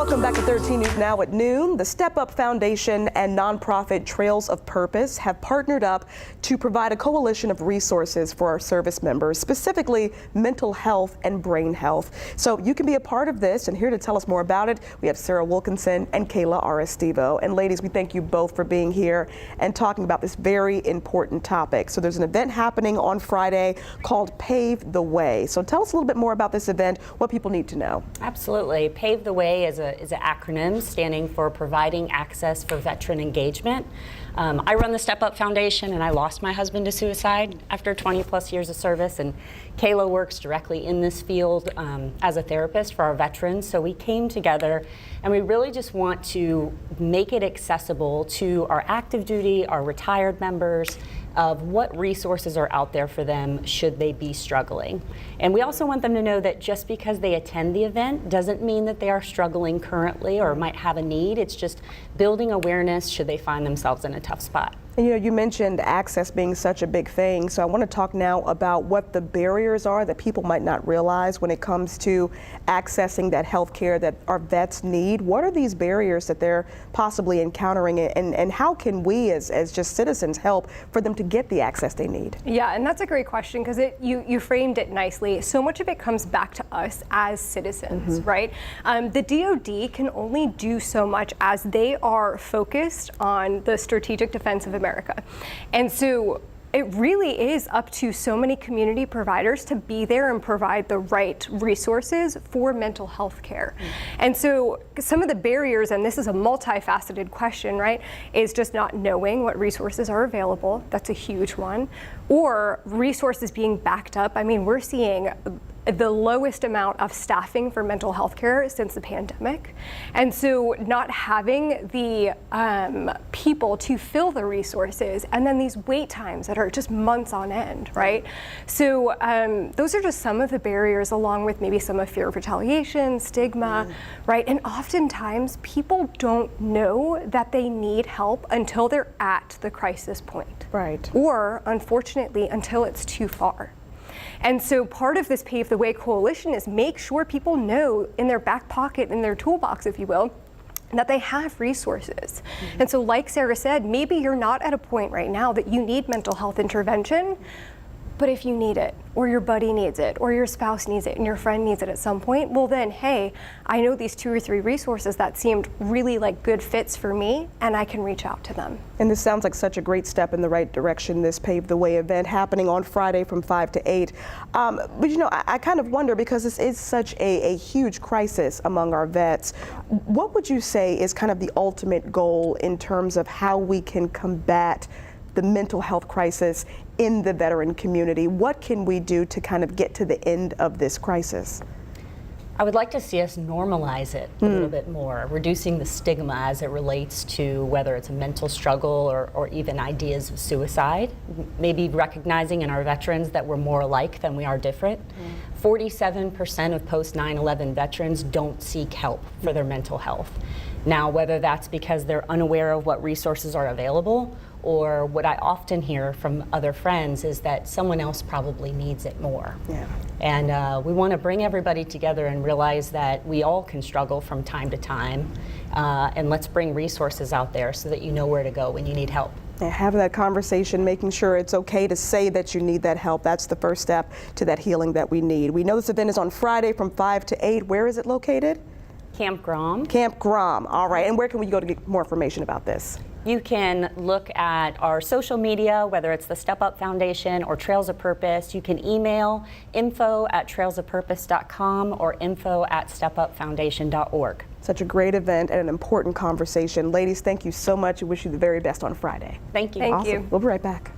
Welcome back to 13 News Now at noon. The Step Up Foundation and nonprofit Trails of Purpose have partnered up to provide a coalition of resources for our service members, specifically mental health and brain health. So you can be a part of this, and here to tell us more about it, we have Sara Wilkinson and Kayla Arestivo. And ladies, we thank you both for being here and talking about this very important topic. So there's an event happening on Friday called Pave the Way. So tell us a little bit more about this event, what people need to know. Absolutely. Pave the Way is an acronym standing for Providing Access for Veteran Engagement. I run the Step Up Foundation, and I lost my husband to suicide after 20 plus years of service, and Kayla works directly in this field as a therapist for our veterans. So we came together and we really just want to make it accessible to our active duty, our retired members, of what resources are out there for them should they be struggling. And we also want them to know that just because they attend the event doesn't mean that they are struggling currently or might have a need. It's just building awareness should they find themselves in a tough spot. And you know, you mentioned access being such a big thing, so I want to talk now about what the barriers are that people might not realize when it comes to accessing that health care that our vets need. What are these barriers that they're possibly encountering, and how can we as just citizens help for them to get the access they need? Yeah, and that's a great question, because you framed it nicely. So much of it comes back to us as citizens, right? The DoD can only do so much as they are focused on the strategic defense of America. And so it really is up to so many community providers to be there and provide the right resources for mental health care. And so some of the barriers, and this is a multifaceted question, right, is just not knowing what resources are available. That's a huge one. Or resources being backed up. I mean, we're seeing the lowest amount of staffing for mental health care since the pandemic. And so not having the people to fill the resources, and then these wait times that are just months on end, right? So those are just some of the barriers, along with maybe some of fear of retaliation, stigma, right? And oftentimes people don't know that they need help until they're at the crisis point. Right. Or unfortunately, until it's too far. And so part of this Pave the Way coalition is make sure people know in their back pocket, in their toolbox, if you will, that they have resources. And so like Sara said, maybe you're not at a point right now that you need mental health intervention, but if you need it, or your buddy needs it, or your spouse needs it, and your friend needs it at some point, well then, hey, I know these 2 or 3 resources that seemed really like good fits for me, and I can reach out to them. And this sounds like such a great step in the right direction, this Pave the Way event happening on Friday from 5 to 8. But you know, I kind of wonder, because this is such a huge crisis among our vets, what would you say is kind of the ultimate goal in terms of how we can combat the mental health crisis in the veteran community? What can we do to kind of get to the end of this crisis? I would like to see us normalize it a little bit more, reducing the stigma as it relates to whether it's a mental struggle or even ideas of suicide. Maybe recognizing in our veterans that we're more alike than we are different. 47% of post 9/11 veterans don't seek help for their mental health. Now, whether that's because they're unaware of what resources are available, or what I often hear from other friends is that someone else probably needs it more. Yeah. And we want to bring everybody together and realize that we all can struggle from time to time, and let's bring resources out there so that you know where to go when you need help. And having that conversation, making sure it's okay to say that you need that help, that's the first step to that healing that we need. We know this event is on Friday from 5 to 8. Where is it located? Camp Grom. Camp Grom, all right. And where can we go to get more information about this? You can look at our social media, whether it's the Step Up Foundation or Trails of Purpose. You can email info@trailsofpurpose.com or info@stepupfoundation.org. Such a great event and an important conversation. Ladies, thank you so much. I wish you the very best on Friday. Thank you. Thank Awesome. you. We'll be right back.